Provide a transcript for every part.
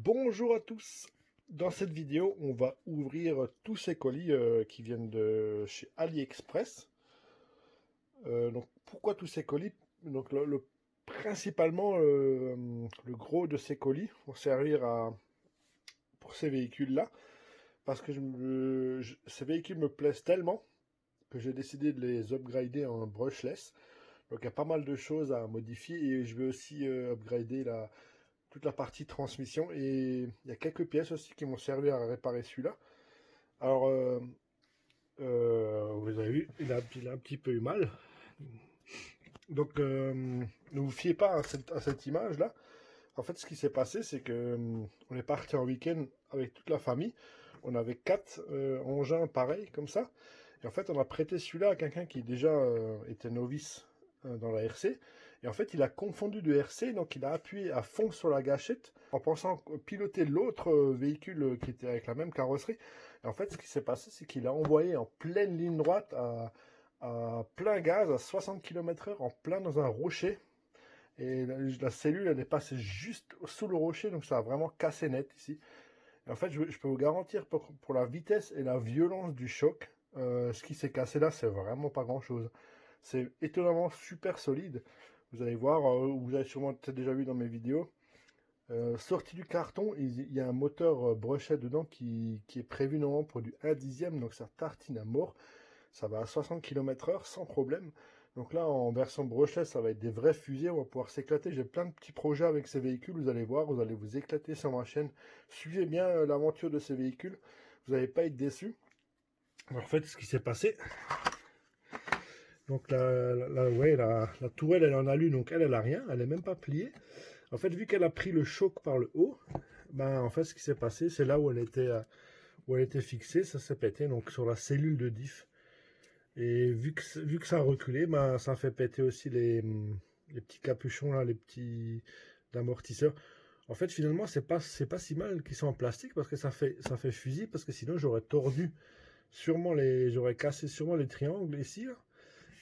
Bonjour à tous. Dans cette vidéo, on va ouvrir tous ces colis qui viennent de chez AliExpress. Donc, pourquoi tous ces colis? Donc, principalement, le gros de ces colis vont servir pour ces véhicules-là, parce que ces véhicules me plaisent tellement que j'ai décidé de les upgrader en brushless. Donc, il y a pas mal de choses à modifier et je vais aussi upgrader toute la partie transmission, et il y a quelques pièces aussi qui m'ont servi à réparer celui-là. Alors, vous avez vu, il a un petit peu eu mal. Donc, ne vous fiez pas à cette image-là. En fait, ce qui s'est passé, c'est que on est parti en week-end avec toute la famille. On avait 4 engins pareils, comme ça. Et en fait, on a prêté celui-là à quelqu'un qui déjà était novice dans la RC. Et en fait, il a confondu de RC, donc il a appuyé à fond sur la gâchette en pensant piloter l'autre véhicule qui était avec la même carrosserie. Et en fait, ce qui s'est passé, c'est qu'il a envoyé en pleine ligne droite à plein gaz, à 60 km/h, en plein dans un rocher. Et la cellule, elle est passée juste sous le rocher, donc ça a vraiment cassé net ici. Et en fait, je peux vous garantir pour la vitesse et la violence du choc, ce qui s'est cassé là, c'est vraiment pas grand-chose. C'est étonnamment super solide. Vous allez voir, vous avez sûrement peut-être déjà vu dans mes vidéos. Sorti du carton, il y a un moteur brochet dedans qui est prévu normalement pour du 1/10, donc ça tartine à mort. Ça va à 60 km/h sans problème. Donc là, en version brochet, ça va être des vrais fusées, on va pouvoir s'éclater. J'ai plein de petits projets avec ces véhicules, vous allez voir, vous allez vous éclater sur ma chaîne. Suivez bien l'aventure de ces véhicules, vous n'allez pas être déçus. En fait, ce qui s'est passé, donc la tourelle, elle en a lu, donc elle a rien, elle n'est même pas pliée. En fait, vu qu'elle a pris le choc par le haut, ben en fait, ce qui s'est passé, c'est là où elle était fixée, ça s'est pété, donc sur la cellule de diff. Et vu que ça a reculé, ben, ça fait péter aussi les petits capuchons, là, les petits amortisseurs. En fait, finalement, c'est pas si mal qu'ils sont en plastique, parce que ça fait fusil, parce que sinon j'aurais j'aurais cassé sûrement les triangles ici, là,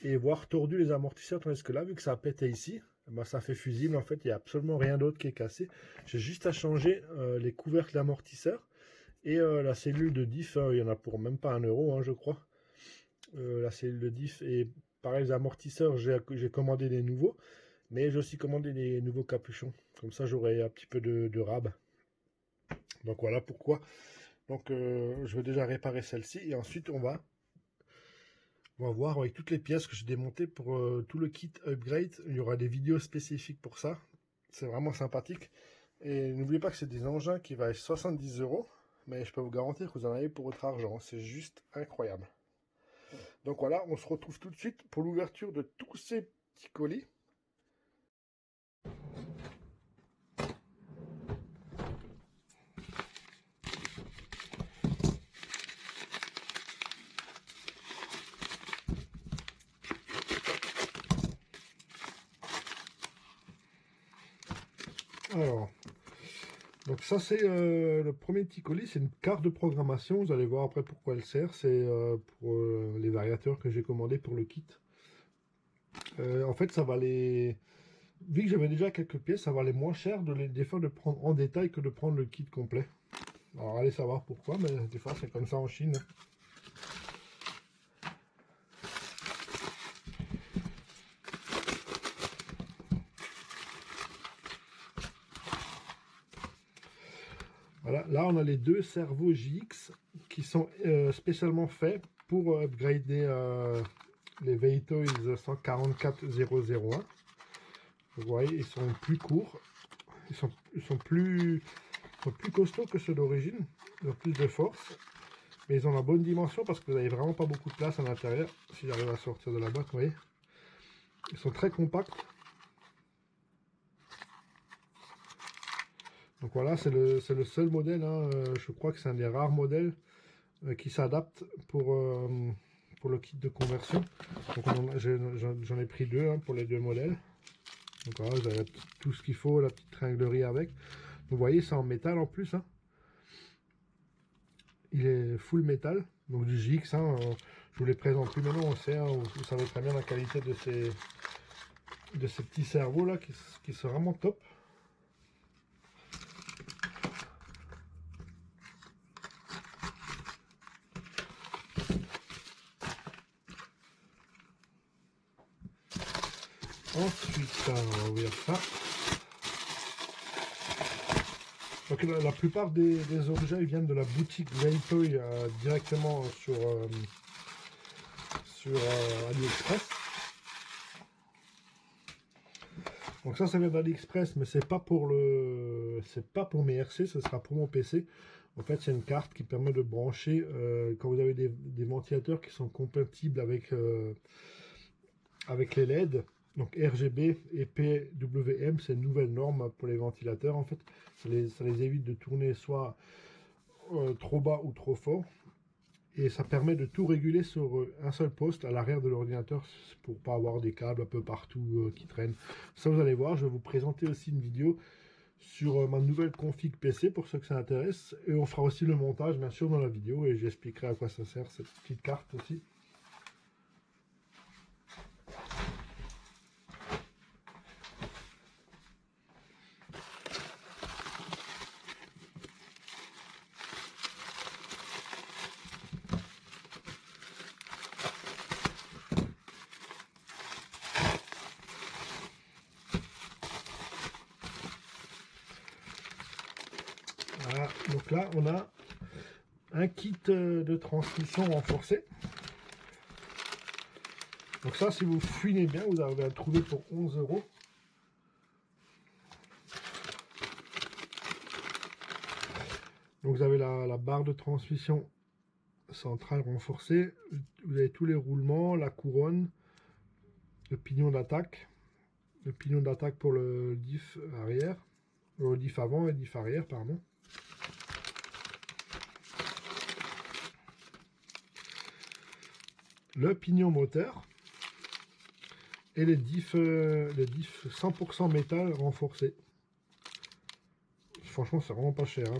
et voire tordu les amortisseurs, tandis que là, vu que ça a pété ici, ben, ça fait fusible. En fait, il n'y a absolument rien d'autre qui est cassé. J'ai juste à changer les couvercles d'amortisseurs et la cellule de diff, il y en a pour même pas 1 euro, hein, je crois. La cellule de diff, et pareil, les amortisseurs, j'ai commandé des nouveaux, mais j'ai aussi commandé des nouveaux capuchons, comme ça j'aurai un petit peu de rab. Donc voilà pourquoi. Donc je vais déjà réparer celle-ci, et ensuite on va voir avec toutes les pièces que j'ai démontées pour tout le kit upgrade. Il y aura des vidéos spécifiques pour ça, c'est vraiment sympathique. Et n'oubliez pas que c'est des engins qui valent 70 euros, mais je peux vous garantir que vous en avez pour votre argent, c'est juste incroyable. Donc voilà, on se retrouve tout de suite pour l'ouverture de tous ces petits colis. Alors, donc ça c'est le premier petit colis, c'est une carte de programmation. Vous allez voir après pourquoi elle sert. C'est pour les variateurs que j'ai commandés pour le kit. En fait, ça va les... Vu que j'avais déjà quelques pièces, ça va les moins cher des fois de prendre en détail que de prendre le kit complet. Alors allez savoir pourquoi, mais des fois c'est comme ça en Chine. Voilà, là on a les deux cerveaux JX qui sont spécialement faits pour upgrader les Veitoys 144001. Vous voyez, ils sont plus courts, ils sont plus costauds que ceux d'origine, ils ont plus de force, mais ils ont la bonne dimension parce que vous n'avez vraiment pas beaucoup de place à l'intérieur. Si j'arrive à sortir de la boîte, vous voyez, ils sont très compacts. Donc voilà, c'est le seul modèle, hein, je crois que c'est un des rares modèles qui s'adapte pour le kit de conversion. Donc j'en ai pris deux, hein, pour les deux modèles. Donc voilà, vous avez tout ce qu'il faut, la petite tringlerie avec. Vous voyez, c'est en métal en plus, hein. Il est full métal, donc du GX, hein, je vous les présente plus maintenant, on sait, hein, vous savez très bien la qualité de ces petits cerveaux là qui sont vraiment top. Ensuite, on va ouvrir ça. Donc la plupart des objets ils viennent de la boutique Vapoy directement sur AliExpress. Donc ça vient d'AliExpress, mais c'est pas pour mes RC, ce sera pour mon PC. En fait, c'est une carte qui permet de brancher quand vous avez des ventilateurs qui sont compatibles avec les LED. Donc RGB et PWM, c'est une nouvelle norme pour les ventilateurs. En fait, ça les évite de tourner soit trop bas ou trop fort. Et ça permet de tout réguler sur un seul poste à l'arrière de l'ordinateur pour pas avoir des câbles un peu partout qui traînent. Ça, vous allez voir, je vais vous présenter aussi une vidéo sur ma nouvelle config PC pour ceux que ça intéresse. Et on fera aussi le montage, bien sûr, dans la vidéo. Et j'expliquerai à quoi ça sert cette petite carte aussi. Voilà, donc là on a un kit de transmission renforcé. Donc ça, si vous fouinez bien, vous arrivez à le trouver pour 11 €. Donc vous avez la barre de transmission centrale renforcée, vous avez tous les roulements, la couronne, le pignon d'attaque pour le diff arrière, le diff avant et le diff arrière, pardon. Le pignon moteur et les diffs 100% métal renforcés. Franchement, c'est vraiment pas cher hein,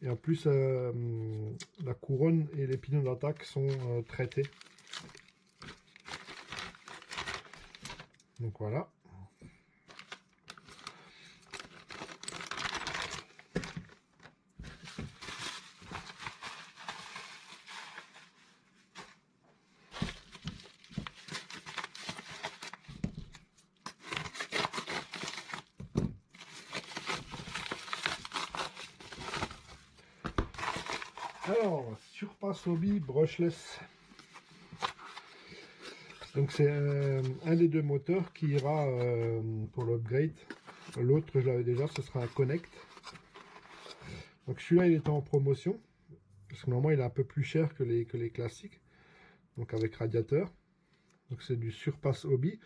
et en plus la couronne et les pignons d'attaque sont traités. Donc voilà. Alors, Surpass Hobby Brushless. Donc c'est un des deux moteurs qui ira pour l'upgrade. L'autre, je l'avais déjà, ce sera un Connect. Donc celui-là, il était en promotion. Parce que normalement, il est un peu plus cher que les classiques. Donc avec radiateur. Donc c'est du Surpass Hobby.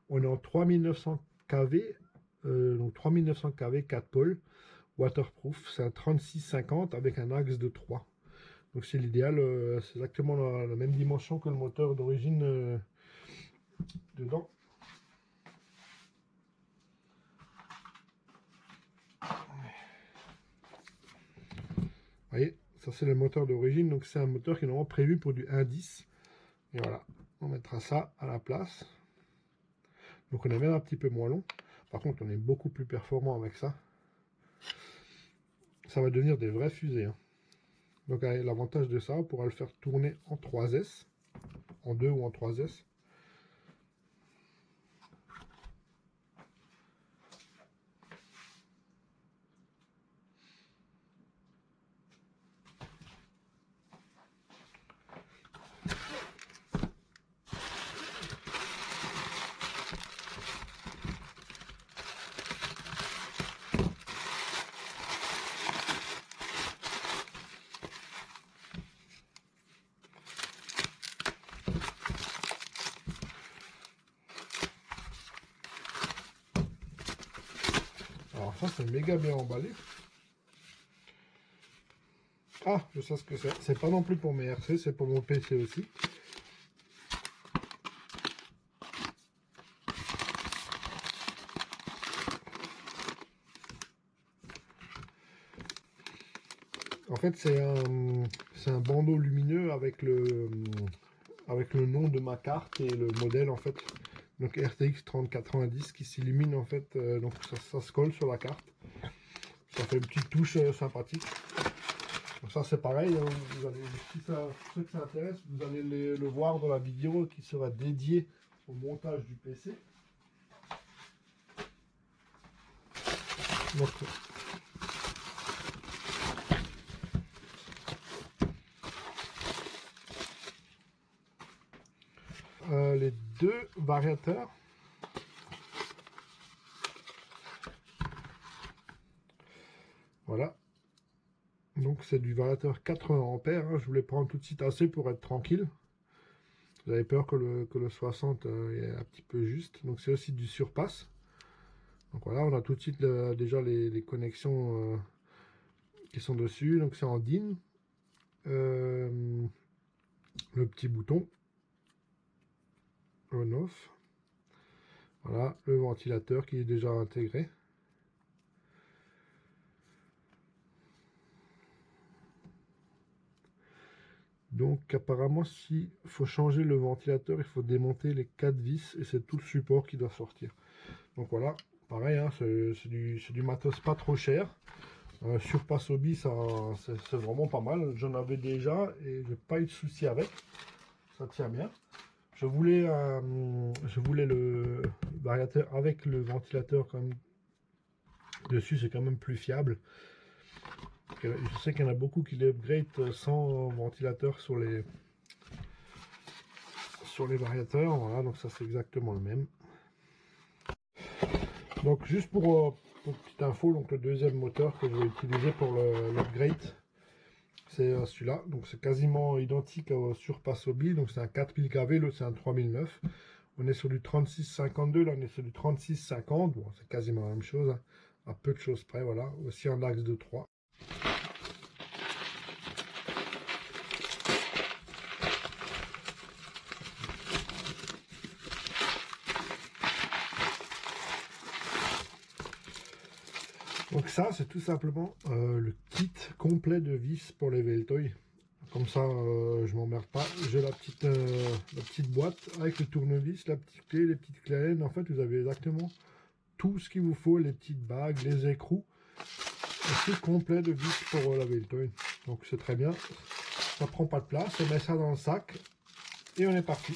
On est en 3900 kV. Donc 3900 kV, 4 pôles. Waterproof. C'est un 3650 avec un axe de 3. Donc c'est l'idéal, c'est exactement la même dimension que le moteur d'origine dedans. Vous voyez, ça c'est le moteur d'origine, donc c'est un moteur qui est normalement prévu pour du 1.10. Et voilà, on mettra ça à la place. Donc on est même un petit peu moins long. Par contre, on est beaucoup plus performant avec ça. Ça va devenir des vraies fusées. Hein. Donc l'avantage de ça, on pourra le faire tourner en 3S, en 2 ou en 3S. Alors ça c'est méga bien emballé. Ah, je sais ce que c'est. C'est pas non plus pour mes RC, c'est pour mon PC aussi. En fait, c'est un bandeau lumineux avec le nom de ma carte et le modèle en fait. Donc RTX 3090 qui s'illumine en fait, donc ça se colle sur la carte. Ça fait une petite touche sympathique. Donc ça c'est pareil, hein, vous allez, si ça, pour ceux que ça intéresse, vous allez le voir dans la vidéo qui sera dédiée au montage du PC. Donc, les deux variateurs. Voilà. Donc c'est du variateur 80 ampères. Hein. Je voulais prendre tout de suite assez pour être tranquille. J'avais peur que le 60 est un petit peu juste. Donc c'est aussi du surpasse. Donc voilà, on a tout de suite déjà les connexions qui sont dessus. Donc c'est en DIN. Le petit bouton on-off. Voilà, le ventilateur qui est déjà intégré. Donc apparemment, s'il faut changer le ventilateur, il faut démonter les 4 vis et c'est tout le support qui doit sortir. Donc voilà, pareil, hein, c'est du matos pas trop cher. Surpass Hobby, c'est vraiment pas mal. J'en avais déjà et j'ai pas eu de souci avec. Ça tient bien. Je voulais le variateur avec le ventilateur quand même dessus, c'est quand même plus fiable. Je sais qu'il y en a beaucoup qui l'upgrade sans ventilateur sur les variateurs. Voilà, donc ça c'est exactement le même. Donc juste pour petite info, donc le deuxième moteur que je vais utiliser pour l'upgrade, c'est celui-là. Donc c'est quasiment identique au Surpass Hobby. Donc c'est un 4000 kV, l'autre c'est un 3009. On est sur du 3652, là on est sur du 3650. Bon, c'est quasiment la même chose, hein, à peu de choses près. Voilà, aussi en axe de 3. Donc ça, c'est tout simplement le kit complet de vis pour les Veltoy. Comme ça, je m'emmerde pas. J'ai la petite boîte avec le tournevis, la petite clé, les petites clés Allen. En fait, vous avez exactement tout ce qu'il vous faut, les petites bagues, les écrous. Un kit complet de vis pour la Veltoy. Donc c'est très bien. Ça prend pas de place. On met ça dans le sac et on est parti.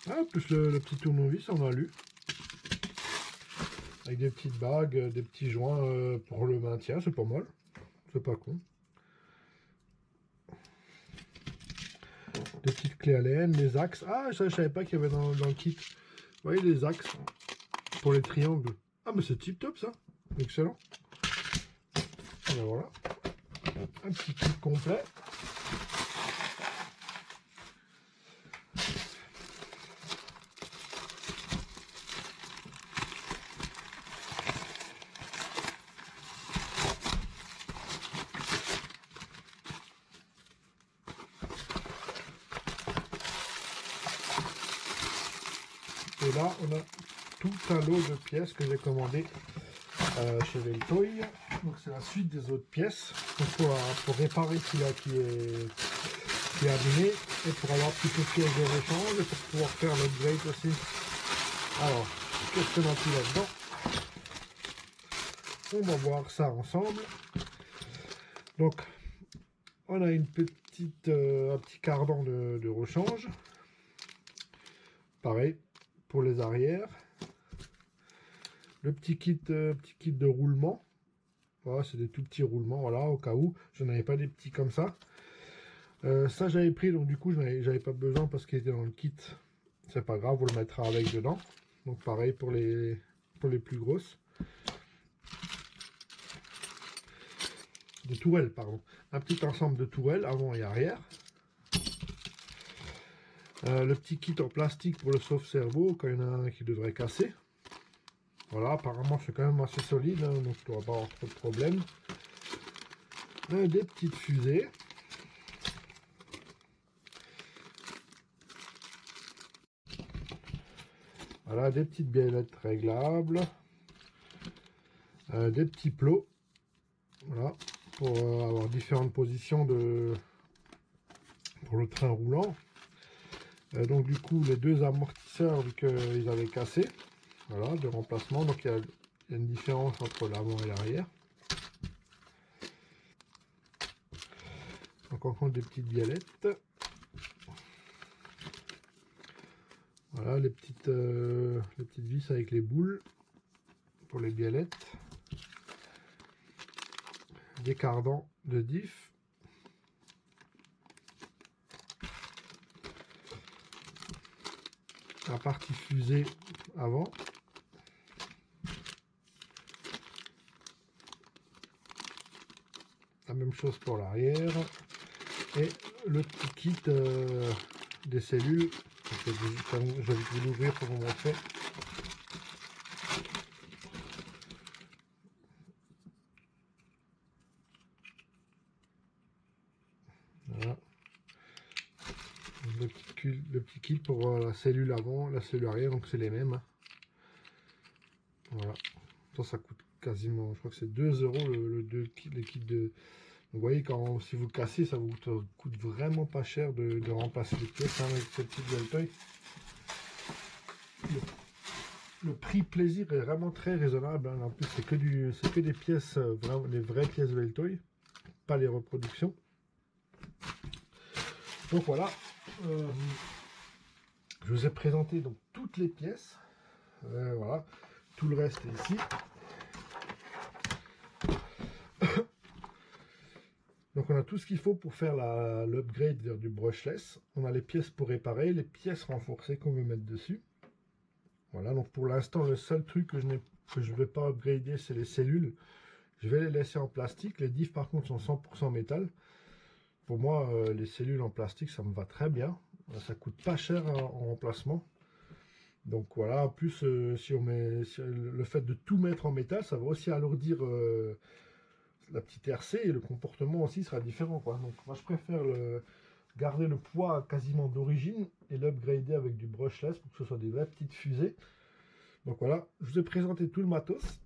Ah, plus le petit tournevis, on a lu. Avec des petites bagues, des petits joints pour le maintien, c'est pas mal. C'est pas con. Des petites clés Allen, les axes. Ah, ça, je savais pas qu'il y avait dans le kit. Vous voyez les axes pour les triangles. Ah, mais c'est tip top ça. Excellent. Et ben voilà. Un petit kit complet. Et là, on a tout un lot de pièces que j'ai commandé chez Veltoy. Donc c'est la suite des autres pièces. Donc, pour réparer celui-là qui est abîmé et pour avoir plus de pièces de rechange et pour pouvoir faire l'upgrade aussi. Alors, qu'est-ce qu'on a tout là-dedans? On va voir ça ensemble. Donc, on a un petit cardan de rechange. Pareil pour les arrières. Le petit kit de roulement. Voilà, c'est des tout petits roulements, voilà, au cas où. Je n'avais pas des petits comme ça. Ça, j'avais pris, donc du coup, j'avais pas besoin parce qu'il était dans le kit. C'est pas grave, on le mettra avec dedans. Donc, pareil pour les plus grosses. De tourelles, pardon. Un petit ensemble de tourelles avant et arrière. Le petit kit en plastique pour le sauve-cerveau, quand il y en a un qui devrait casser. Voilà, apparemment c'est quand même assez solide, hein, donc tu ne dois pas avoir trop de problèmes. Des petites fusées. Voilà, des petites biellettes réglables. Des petits plots. Voilà, pour avoir différentes positions pour le train roulant. Donc du coup, les deux amortisseurs, vu qu'ils avaient cassé. Voilà, de remplacement. Donc il y a une différence entre l'avant et l'arrière. Donc encore des petites biellettes. Voilà les petites vis avec les boules pour les biellettes, des cardans de diff, la partie fusée avant, la même chose pour l'arrière, et le petit kit des cellules. Je vais vous l'ouvrir pour vous montrer. Voilà. Le petit kit pour la cellule avant, la cellule arrière, donc c'est les mêmes. Voilà. Ça coûte quasiment, je crois que c'est 2 € les kits de. Vous voyez, si vous cassez, ça vous coûte vraiment pas cher de remplacer les pièces avec ce type d'Altoy. Le prix plaisir est vraiment très raisonnable. Hein. En plus, c'est que des pièces, les vraies pièces Veltoy, pas les reproductions. Donc voilà, je vous ai présenté donc toutes les pièces. Voilà, tout le reste est ici. Donc on a tout ce qu'il faut pour faire l'upgrade vers du brushless. On a les pièces pour réparer, les pièces renforcées qu'on veut mettre dessus. Voilà, donc pour l'instant, le seul truc que je ne vais pas upgrader, c'est les cellules. Je vais les laisser en plastique. Les diffs, par contre, sont 100% métal. Pour moi, les cellules en plastique, ça me va très bien. Ça coûte pas cher en remplacement. Donc voilà, en plus, si le fait de tout mettre en métal, ça va aussi alourdir la petite RC et le comportement aussi sera différent, quoi. Donc moi, je préfère garder le poids quasiment d'origine et l'upgrader avec du brushless pour que ce soit des vraies petites fusées. Donc voilà, je vous ai présenté tout le matos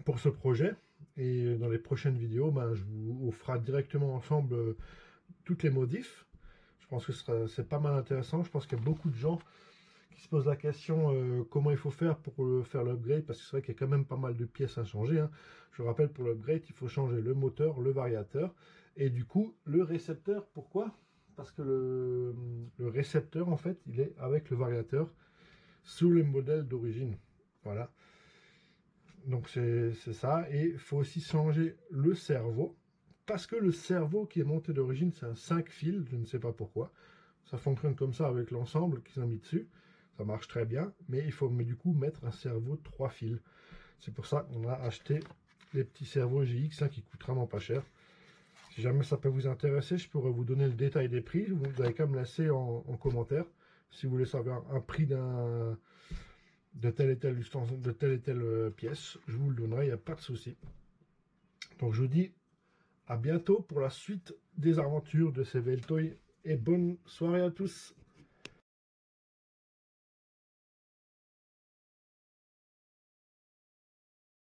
pour ce projet. Et dans les prochaines vidéos, je vous fera directement ensemble toutes les modifs. Je pense que c'est pas mal intéressant. Je pense qu'il y a beaucoup de gens qui se posent la question comment il faut faire pour faire l'upgrade, parce que c'est vrai qu'il y a quand même pas mal de pièces à changer. Hein. Je rappelle, pour l'upgrade, il faut changer le moteur, le variateur et du coup le récepteur. Pourquoi? Parce que le récepteur, en fait, il est avec le variateur sous les modèles d'origine. Voilà. Donc c'est ça. Et il faut aussi changer le cerveau, parce que le cerveau qui est monté d'origine, c'est un 5 fils, je ne sais pas pourquoi. Ça fonctionne comme ça avec l'ensemble qu'ils ont mis dessus. Ça marche très bien, mais il faut du coup mettre un cerveau de 3 fils. C'est pour ça qu'on a acheté les petits cerveaux GX qui coûtent vraiment pas cher. Si jamais ça peut vous intéresser, je pourrais vous donner le détail des prix. Vous avez qu'à me laisser en commentaire si vous voulez savoir un prix de telle et telle pièce. Je vous le donnerai, il n'y a pas de souci. Donc je vous dis à bientôt pour la suite des aventures de ces Veltoy et bonne soirée à tous.